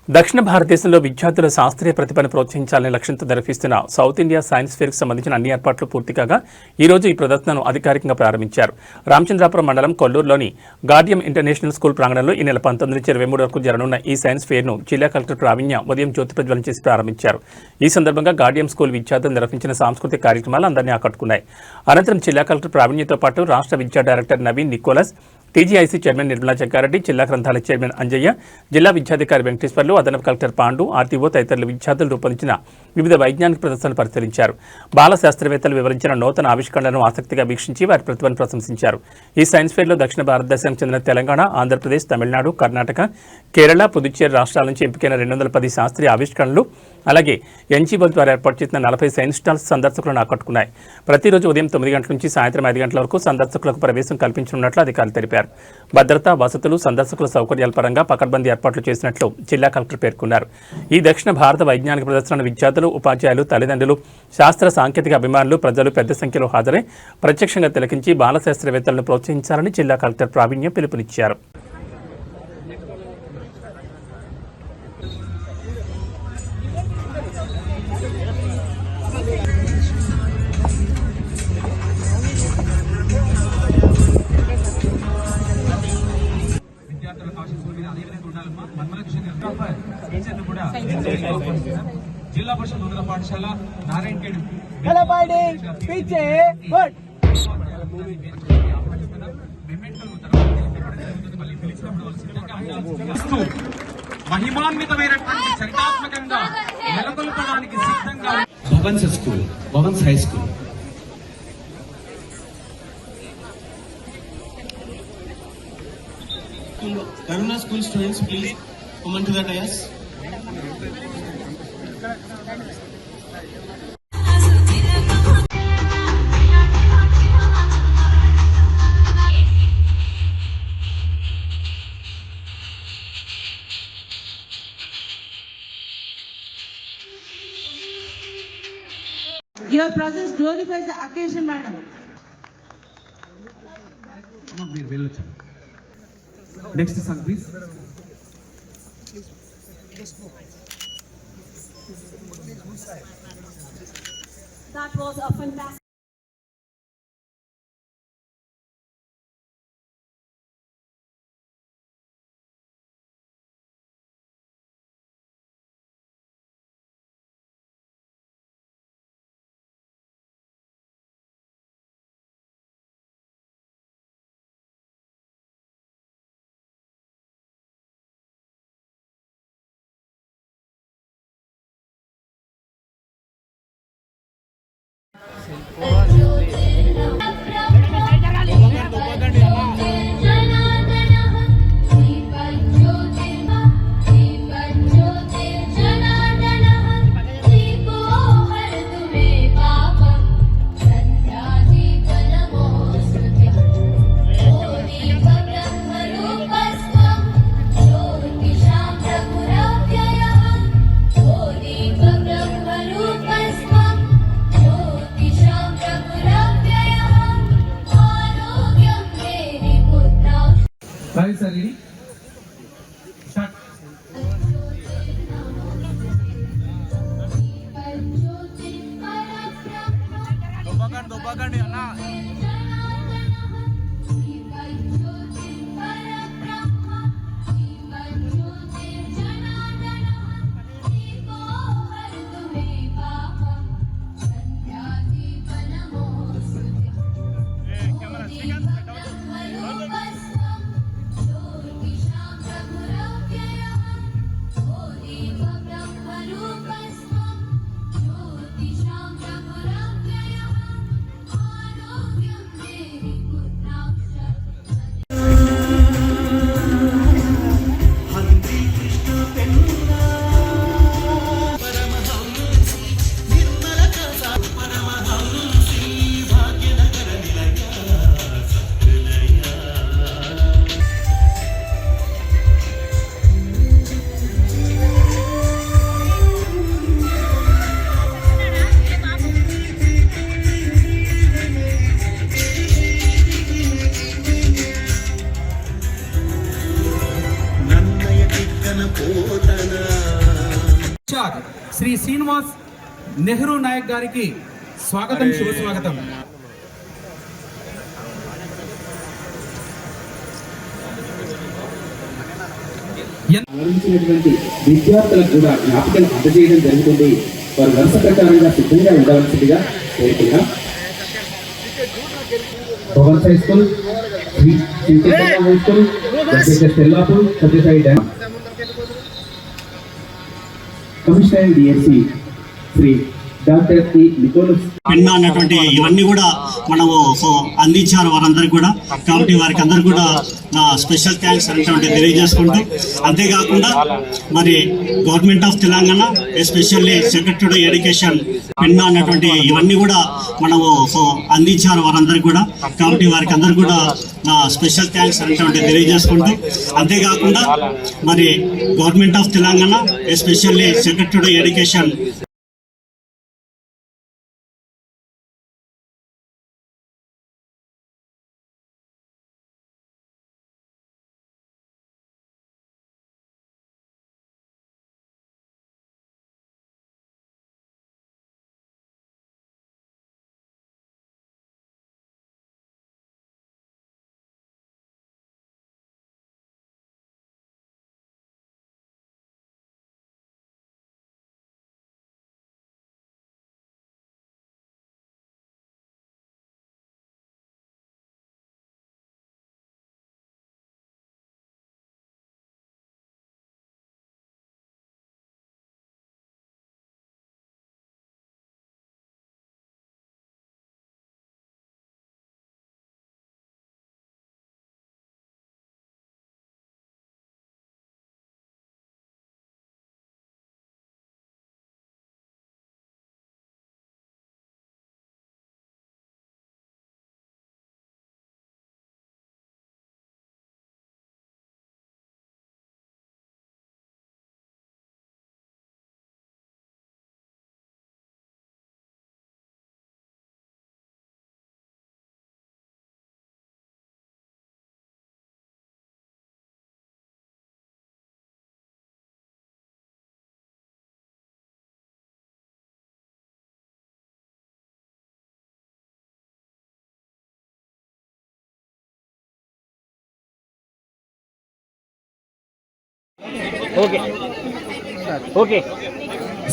దక్షిణ భారతదేశంలో విద్యార్థుల శాస్త్రీయ ప్రతిభను ప్రోత్సహించాలనే లక్ష్యంతో నిర్వహిస్తున్న సౌత్ ఇండియా సైన్స్ ఫెయిర్కి సంబంధించిన అన్ని ఏర్పాట్లు పూర్తి కాగా ఈ రోజు ఈ ప్రదర్శనను అధికారికంగా ప్రారంభించారు. రామచంద్రాపురం మండలం కొల్లూరులోని గార్డియం ఇంటర్నేషనల్ స్కూల్ ప్రాంగణంలో ఈ నెల 19 నుంచి 23 వరకు జరగనున్న ఈ సైన్స్ ఫెయిర్ను జిల్లా కలెక్టర్ ప్రావీణ్య ఉదయం జ్యోతి ప్రజ్వలన చేసి ప్రారంభించారు. ఈ సందర్భంగా గార్డియం స్కూల్ విద్యార్థులు నిర్వహించిన సాంస్కృతిక కార్యక్రమాలు అందరినీ ఆకట్టుకున్నాయి. అనంతరం జిల్లా కలెక్టర్ ప్రావీణ్యతో పాటు రాష్ట్ర విద్యా director Naveen Nicholas, TGIC chairman Nirmala Jaggareddy, జిల్లా గ్రంథాలయ చైర్మన్ అంజయ్య, జిల్లా విద్యాధికారి వెంకటేశ్వర్లు, అదనపు కలెక్టర్ పాండు, ఆర్టీఓ తదితరులు విద్యార్థులు రూపొందించిన వివిధ వైజ్ఞానిక ప్రదర్శనలు పరిశీలించారు. బాల శాస్త్రవేత్తలు వివరించిన నూతన ఆవిష్కరణలను ఆసక్తిగా వీక్షించి వారి ప్రతిభను ప్రశంసించారు. ఈ సైన్స్ ఫెయిర్లో దక్షిణ భారతదేశానికి చెందిన తెలంగాణ, ఆంధ్రప్రదేశ్, తమిళనాడు, కర్ణాటక, కేరళ, పుదుచ్చేరి రాష్ట్రాల నుంచి ఎంపికైన 210 శాస్త్రీయ ఆవిష్కరణలు, అలాగే ఎన్జీఓల ద్వారా ఏర్పాటు చేసిన 40 సైన్స్ స్టాల్స్ సందర్శకులను ఆకట్టుకున్నాయి. ప్రతిరోజు ఉదయం 9 గంటల నుంచి సాయంత్రం 5 గంటల వరకు సందర్శకులకు ప్రవేశం కల్పించనున్నట్లు అధికారులు తెలిపారు. భద్రత, వసతులు, సందర్శకుల సౌకర్యాల పరంగా పకడ్బందీ ఏర్పాట్లు చేసినట్లు జిల్లా కలెక్టర్ పేర్కొన్నారు. ఈ దక్షిణ భారత వైజ్ఞానిక ప్రదర్శనను విద్యార్థులు, ఉపాధ్యాయులు, తల్లిదండ్రులు, శాస్త్ర సాంకేతిక అభిమానులు, ప్రజలు పెద్ద సంఖ్యలో హాజరై ప్రత్యక్షంగా తిలకించి బాల శాస్త్రవేత్తలను ప్రోత్సహించాలని జిల్లా కలెక్టర్ ప్రావీణ్య పిలుపునిచ్చారు. जिला परिषद उन्नत पाठशाला नारायणखेड महिमान्वितమైనటువంటి చరిత్రాత్మకంగా నెలకొల్పడానికి సిద్ధంగా Bhavan's school, Bhavan's high school. Karuna school students, please come onto the dais. Your presence glorifies the occasion, madam. Next song, please. That was a fantastic. Shri Srinivas Nehru Naik గారికి స్వాగతం, శుభ స్వాగతం. ఆలోచించినటువంటి విద్యార్థులకు కూడా జ్ఞాపికలు అందజేయడం జరుగుతుంది. వారు వరుస ప్రకారంగా సిద్ధంగా ఉండవలసిందిగా కోరుతున్నాం. Pavan high school, high school, Tellapur, Satyasai dam, commissioner DSC Shri doctor E Nicholas పెన్నా అన్నటువంటి ఇవన్నీ కూడా మనము అందించారు వారందరికీ కూడా. కాబట్టి వారికి అందరు కూడా నా స్పెషల్ థ్యాంక్స్ అనేటువంటి తెలియజేసుకుంటూ, అంతేకాకుండా మరి government of Telangana especially secretary education Penna అన్నటువంటి ఇవన్నీ కూడా మనము అందించారు వారందరికీ కూడా. కాబట్టి వారికి అందరు కూడా నా స్పెషల్ థ్యాంక్స్ అనేటువంటి తెలియజేసుకుంటూ, అంతేకాకుండా మరి government of Telangana especially secretary education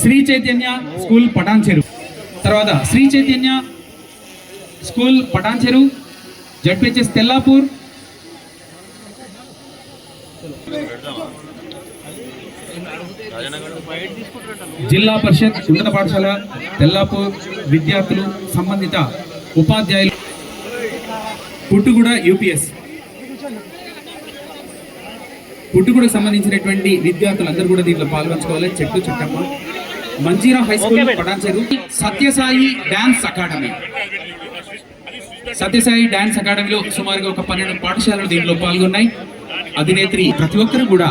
Shri Chaitanya school Patancheru, తర్వాత శ్రీ చైతన్య స్కూల్ పటాన్ చెరు, జడ్పిహెచ్ఎస్ తెల్లాపూర్, జిల్లా పరిషత్ ఉన్నత పాఠశాల తెల్లాపూర్ విద్యార్థులు, సంబంధిత ఉపాధ్యాయులు, పుట్టుగూడ యూపీఎస్ పుట్టుగూడకు సంబంధించినటువంటి విద్యార్థులందరూ కూడా దీంట్లో పాల్గొంచుకోవాలి. చెట్టు చెట్టమ్మ, Manjira high school Patancheru, Sathya Sai dance academy. Sathya Sai dance అకాడమీలో సుమారుగా ఒక 12 పాఠశాలలు దీంట్లో పాల్గొన్నాయి. అధినేత్రి ప్రతి ఒక్కరు కూడా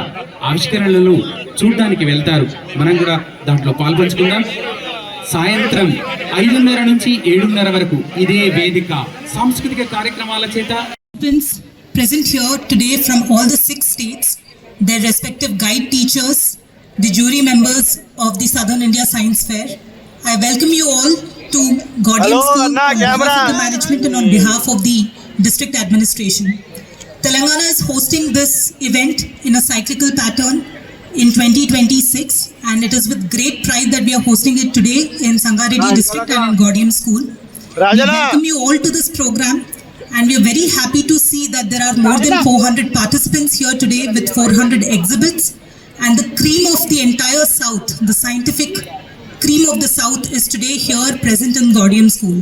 ఆవిష్కరణలను చూడడానికి వెళ్తారు. మనం కూడా దాంట్లో పాల్గొంచుకుందాం. సాయంత్రం 5:30 నుంచి 7:30 వరకు ఇదే వేదిక సాంస్కృతిక కార్యక్రమాల చేత present here today from all the 6 states, their respective guide teachers, the jury members of the Southern India Science Fair. I welcome you all to Gaudian School on behalf of the management and on behalf of the district administration. Telangana is hosting this event in a cyclical pattern in 2026, and it is with great pride that we are hosting it today in Sangareddy district and in Gaudian School. We welcome you all to this program. And we are very happy to see that there are more than 400 participants here today with 400 exhibits. And the cream of the entire South, the scientific cream of the South, is today here present in Gaudian School.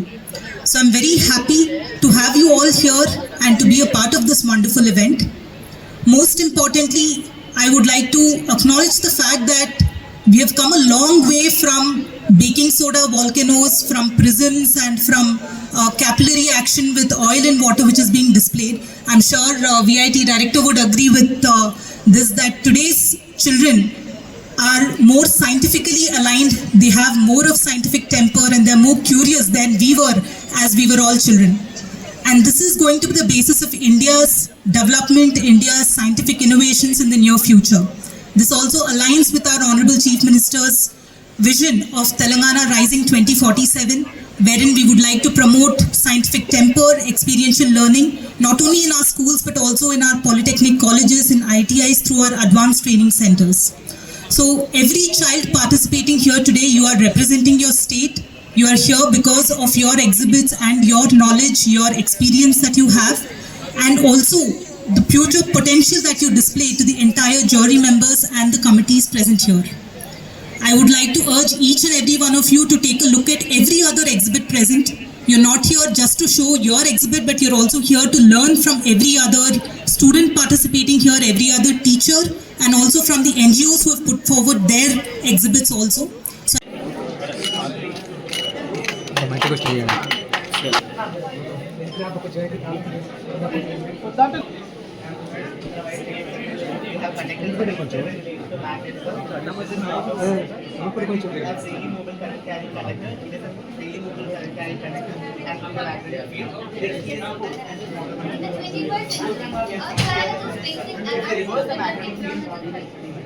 So I'm very happy to have you all here and to be a part of this wonderful event. Most importantly, I would like to acknowledge the fact that we have come a long way from baking soda volcanoes, from prisms, and from capillary action with oil and water which is being displayed. I'm sure VIT director would agree with this, that today's children are more scientifically aligned, they have more of scientific temper, and they're more curious than we were as we were all children. And this is going to be the basis of India's development, India's scientific innovations in the near future. This also aligns with our Honorable Chief Minister's vision of Telangana Rising 2047, wherein we would like to promote scientific temper, experiential learning, not only in our schools but also in our polytechnic colleges, in ITIs, through our advanced training centers. So every child participating here today, you are representing your state. You are here because of your exhibits and your knowledge, your experience that you have, and also the future potential that you display to the entire jury members and the committees present here. I would like to urge each and every one of you to take a look at every other exhibit present. You're not here just to show your exhibit, but you're also here to learn from every other student participating here, every other teacher, and also from the NGOs who have put forward their exhibits also. So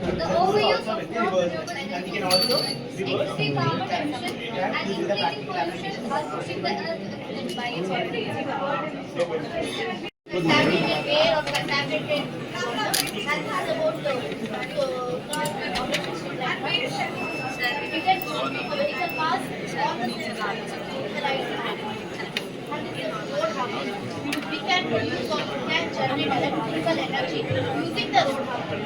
the overuse of non-renewable energy can also extreme carbon emission and increasing pollution are pushing the earth by its contaminated air or contaminated water, and has about we can a vehicle pass on the system in the right manner. And this is road harmony. We can produce or we can generate electrical energy using the road harmony.